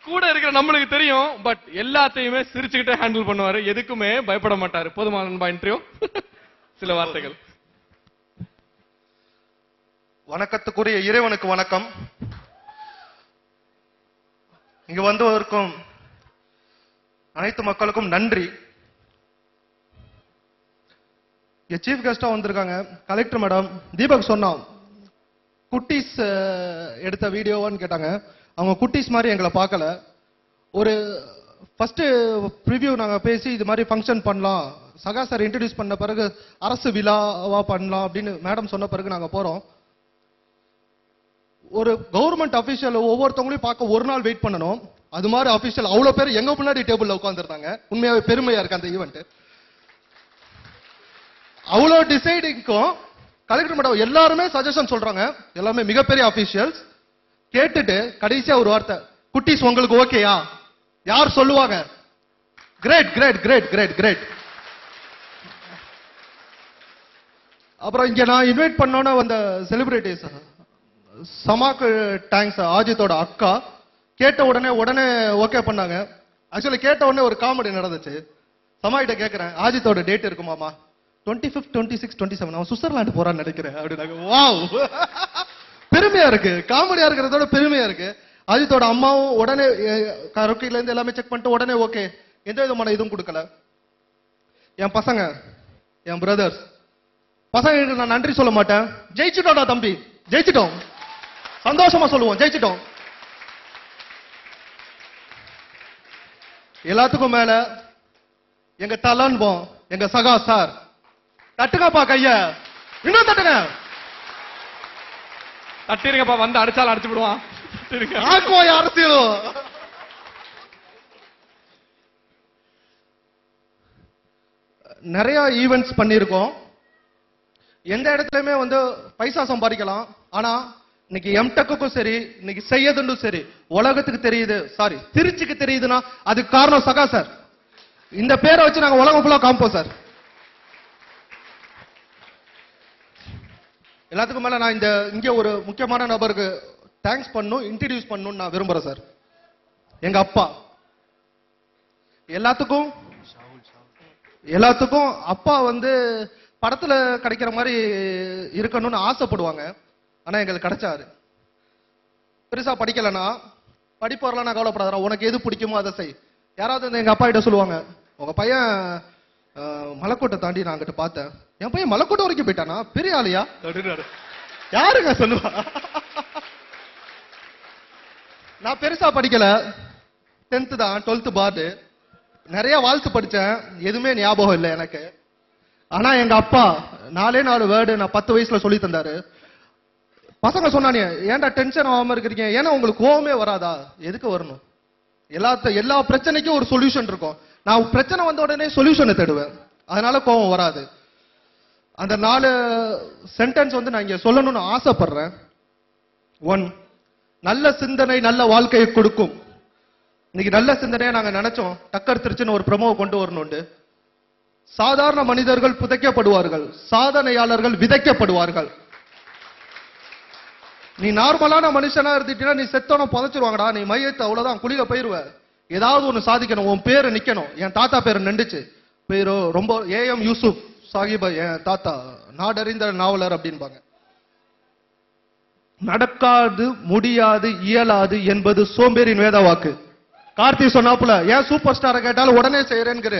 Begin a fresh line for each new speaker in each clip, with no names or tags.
கூட இருக்கிற நம்மளுக்கு தெரியும். பட் எல்லாத்தையுமே சிரிச்சுக்கிட்டே ஹேண்டில் பண்ணுவாரு. எதுக்குமே பயப்பட மாட்டாரு. போதுமா நண்பா இன்டர்வியூ? சில வார்த்தைகள்.
வணக்கத்துக்குரிய இறைவனுக்கு வணக்கம். இங்க வந்தவருக்கும் அனைத்து மக்களுக்கும் நன்றி. சீஃப் கெஸ்டா வந்திருக்காங்க கலெக்டர் மேடம். தீபக் சொன்னான் குட்டீஸ் எடுத்த வீடியோவான்னு கேட்டாங்க. அவங்க குட்டீஸ் மாதிரி எங்களை பார்க்கல. ஒரு ஃபர்ஸ்ட் ப்ரிவியூ நாங்க பேசி இது மாதிரி ஃபங்க்ஷன் பண்ணலாம், சகா சார் இன்ட்ரடியூஸ் பண்ண பிறகு அரசு விழாவா பண்ணலாம் அப்படின்னு மேடம் சொன்ன பிறகு நாங்க போறோம். ஒரு கவர்மெண்ட் அபிஷியல் ஒவ்வொருத்தவங்களையும் பார்க்க ஒரு நாள் வெயிட் பண்ணணும். அது மாதிரி அபிஷியல் அவ்வளவு பேர் எங்க முன்னாடி டேபிள்ல உட்காந்துருந்தாங்க. உண்மையாவே பெருமையா இருக்கு அந்த ஈவெண்ட். அவ்வளோ டிசைடிங்க்கும் கலெக்டர் மேடம் எல்லாருமே சஜஷன் சொல்றாங்க. எல்லாமே மிகப்பெரிய அபிஷியல்ஸ். கேட்டுட்டு கடைசியா ஒரு வார்த்தை, குட்டீஸ் உங்களுக்கு ஓகேயா? யார் சொல்லுவாங்க? Great great great great great. அப்புறம் இங்க நான் இன்வைட் பண்ணோன்னு வந்த செலிபிரிட்டிஸ் சமாக்கு தேங்க்ஸ். ஆஜித்தோட அக்கா கேட்ட உடனே ஓகே பண்ணாங்க. ஆக்சுவலி கேட்ட உடனே ஒரு காமெடி நடந்துச்சு. சமாகிட்ட கேட்கிறேன், ஆஜித்தோட டேட் இருக்குமாமா? 25, 26, 27 அவன் சுவிட்சர்லாந்து போறான்னு நினைக்கிறேன் அப்படின்னாங்க. வாவ், பெருமையா இருக்கு. காமெடியா இருக்கிறதோட பெருமையா இருக்கு. அஜித்தோட அம்மாவும் உடனே கரோக்கில இருந்து எல்லாமே செக் பண்ணிட்டு உடனே ஓகே, எந்த விதமான இதுவும் கொடுக்கல. என் பசங்க, என் பிரதர்ஸ் பசங்க நான் நன்றி சொல்ல மாட்டேன். ஜெயிச்சுட்டோம்டா தம்பி, ஜெயிச்சிட்டோம். சந்தோஷமா சொல்லுவோம், ஜெயிச்சிட்டோம். எல்லாத்துக்கும் மேல எங்க தலன்போம் எங்க சகா சார். தட்டுங்கப்பா கைய, இன்னும் தட்டுங்க.
தட்டிருங்கப்பா, வந்து அடிச்சாலும் அடிச்சு விடுவான்.
ஆக்குவோம் அரசியலும். நிறைய ஈவெண்ட்ஸ் பண்ணிருக்கோம். எந்த இடத்துலயுமே வந்து பைசா சம்பாதிக்கலாம். ஆனா இன்னைக்கு எம்டெக்குக்கும் சரி, இன்னைக்கு செய்யதுண்டும் சரி, உலகத்துக்கு தெரியுது, சாரி திருச்சிக்கு தெரியுதுன்னா அதுக்கு காரணம் சகா சார். இந்த பேரை வச்சு நாங்க உலகம் ஃபுல்லா காமிப்போம் சார். எல்லாத்துக்கும் மேல நான் இங்க ஒரு முக்கியமான நபருக்கு தேங்க்ஸ் பண்ணணும், இன்ட்ரடியூஸ் பண்ணணும்னு நான் விரும்புறேன் சார். எங்க அப்பா. எல்லாத்துக்கும் அப்பா வந்து படத்துல கிடைக்கிற மாதிரி இருக்கணும்னு ஆசைப்படுவாங்க. ஆனா எங்களுக்கு கிடைச்சாரு. பெருசா படிக்கலன்னா படிப்பு வரலாம், நான் கவலைப்படாத, உனக்கு எது பிடிக்குமோ அதை செய். யாராவது வந்து எங்க அப்பா கிட்ட சொல்லுவாங்க, உங்க பையன் மலைக்கோட்டை தாண்டி நான் அங்கிட்ட பார்த்தேன், என் பையன் மலைக்கோட்டை வரைக்கும் போயிட்டானா, பெரிய ஆளியா அப்படின்னு யாருங்க சொல்லுவா? நான் பெருசா படிக்கல, 10th தான், 12th பாடு. நிறைய வாழ்த்து படிச்சேன், எதுவுமே ஞாபகம் இல்லை எனக்கு. ஆனா எங்க அப்பா 4 வேர்டு நான் 10 வயசுல சொல்லி தந்தாரு. பசங்க சொன்னானே, ஏன்டா டென்ஷன் ஆகாம இருக்கிறீங்க? ஏன்னா உங்களுக்கு கோவமே வராதா? எதுக்கு வரணும்? எல்லா பிரச்சனைக்கும் ஒரு சொல்யூஷன் இருக்கும். நான் பிரச்சனை வந்த உடனே சொல்யூஷனை தேடுவேன், அதனால கோவம் வராது. அந்த 4 சென்டென்ஸ் வந்து நான் இங்க சொல்லணும்னு ஆசைப்படுறேன். 1, நல்ல சிந்தனை நல்ல வாழ்க்கையை கொடுக்கும். இன்னைக்கு நல்ல சிந்தனையா நாங்க நினைச்சோம், டக்கர் திருச்சின்னு ஒரு ப்ரமோ கொண்டு வரணும்னு. சாதாரண மனிதர்கள் புதைக்கப்படுவார்கள், சாதனையாளர்கள் விதைக்கப்படுவார்கள். நீ நார்மலான மனுஷனா இருந்துட்டீங்கன்னா நீ செத்தோன புதைச்சிருவாங்கடா, நீ மையத்தை அவ்வளவுதான், குழியில போயிருவ. ஏதாவது ஒண்ணு சாதிக்கணும், உன் பேரு நிக்கணும். என் தாத்தா பேரு நின்றுச்சு. பேரு ரொம்ப AM யூசுப் சாஹிப், என் தாத்தா நாடறிந்த நாவலர் அப்படின்பாங்க. நடக்காது, முடியாது, இயலாது என்பது சோம்பேறின் வேத வாக்கு. கார்த்தி சொன்னாப்புல, ஏன் சூப்பர் ஸ்டாரை கேட்டாலும் உடனே செய்யறேங்கிற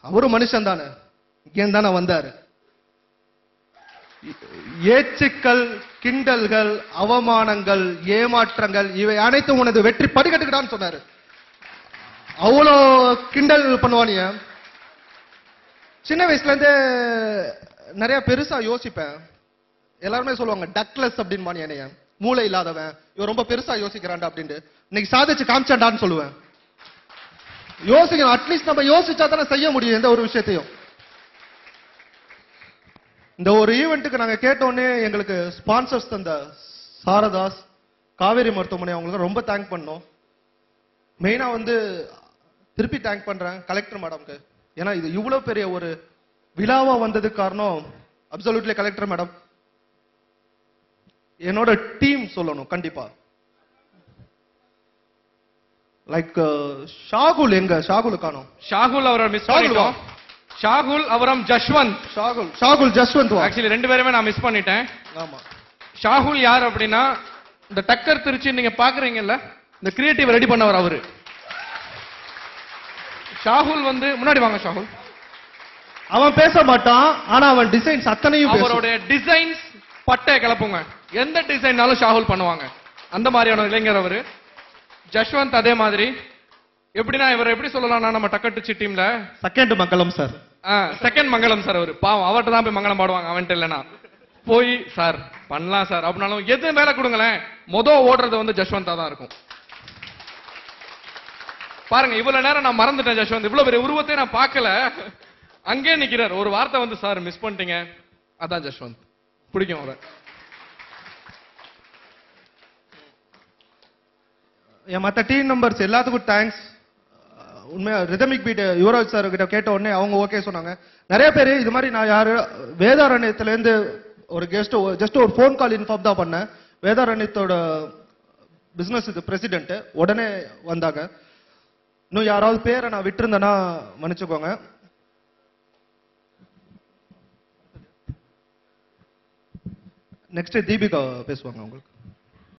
அவரு மனுஷன் தானே, இங்கே தானே வந்தாரு. ஏச்சுக்கள், கிண்டல்கள், அவமானங்கள், ஏமாற்றங்கள் இவை அனைத்தும் உனது வெற்றி படிக்கட்டுக்கிட்டான்னு சொன்னாரு. அவ்வளோ கிண்டல் பண்ணுவானிய. சின்ன வயசுல இருந்தே நிறைய பெருசா யோசிப்பேன். எல்லாருமே சொல்லுவாங்க டக்லஸ் அப்படின்னு, என்னைய மூளை இல்லாதவன், இவன் ரொம்ப பெருசா யோசிக்கிறான்டா அப்படின்ட்டு. இன்னைக்கு சாதிச்சு காமிச்சாண்டான்னு சொல்லுவேன். யோசிக்கணும், அட்லீஸ்ட் நம்ம யோசிச்சா தானே செய்ய முடியும் எந்த ஒரு விஷயத்தையும். இந்த ஒரு ஈவெண்ட்டுக்கு நாங்க கேட்டோன்னே எங்களுக்கு ஸ்பான்சர்ஸ் தந்த சாரதாஸ், காவேரி மருத்துவமனை, அவங்களுக்கு ரொம்ப தேங்க் பண்ணோம். மெயினா வந்து திருப்பி தேங்க் பண்றேன் கலெக்டர் மேடம்க்கு. ஏன்னா இது இவ்வளவு பெரிய ஒரு விழாவா வந்ததுக்கு காரணம் அப்சல்யூட்லி கலெக்டர் மேடம். என்னோட டீம் சொல்லணும் கண்டிப்பா. லைக் ஷாகுல் எங்க ஷாகுல் காணோம்.
ஷாகுல் அவரை மிஸ் பண்ணிட்டோம். ஷாகுல் அவரம் ஜஷ்வந்த்.
ஷாகுல் ஜஸ்வந்த் வா.
ஆக்சுவலி ரெண்டு பேருமே நான் மிஸ் பண்ணிட்டேன்.
ஆமா.
ஷாகுல் யார் அப்படின்னா இந்த டக்கர் திருச்சி நீங்க பாக்குறீங்கல்ல, இந்த கிரியேட்டிவ் ரெடி பண்ணவர் அவரு. ஷாகுல் வந்து முன்னாடி வாங்க. ஷாகுல்
அவன் பேச மாட்டான், ஆனா அவன் டிசைன்ஸ் அத்தனையும்
அவருடைய டிசைன்ஸ் பட்டை கிளப்புங்க. எந்த டிசைன்னாலும் ஷாகுல் பண்ணுவாங்க. அந்த மாதிரியான இளைஞர் அவரு. ஜஷ்வந்த் அதே மாதிரி. எப்படின்னா இவர் எப்படி சொல்லலாம்னா நம்ம டக்கட்டுச்சி டீம்ல
செகண்ட் மங்களம் சார்.
செகண்ட் மங்களம் சார் அவரு. பாவம் அவர்கிட்ட தான் போய் மங்களம் பாடுவாங்க. அவன்கிட்ட இல்லைன்னா போய் சார் பண்ணலாம் சார் அப்படின்னாலும் எது மேல கொடுங்களேன் ஓடுறது வந்து ஜஷ்வந்தா தான் இருக்கும். பாருங்க இவ்வளவு நேரம் நான் மறந்துட்டேன் ஜஷ்வந்த். இவ்வளவு பெரிய உருவத்தை நான் பார்க்கல. அங்கே நிக்கிறார். ஒரு வார்த்தை வந்து சார் மிஸ் பண்ணிட்டீங்க. அதான் ஜஷ்வந்த். பிடிக்கும் அவரை.
என் மற்ற டீம் நம்பர்ஸ் எல்லாத்துக்கும் தேங்க்ஸ். உண்மையா ரிதமிக் பீட் யுவராஜ் சார் கிட்ட கேட்ட உடனே அவங்க ஓகே சொன்னாங்க. நிறைய பேர் இது மாதிரி நான் யாரு வேதாரண்யத்துல இருந்து ஒரு கெஸ்ட் ஜஸ்ட் ஒரு ஃபோன் கால் இன்ஃபார்ம் தான் பண்ணேன். வேதாரண்யத்தோட பிசினஸ் இது பிரசிடென்ட் உடனே வந்தாங்க. இன்னும் யாராவது பேரை நான் விட்டுருந்தேன்னா மன்னிச்சுக்கோங்க. நெக்ஸ்ட் தீபிகா பேசுவாங்க உங்களுக்கு.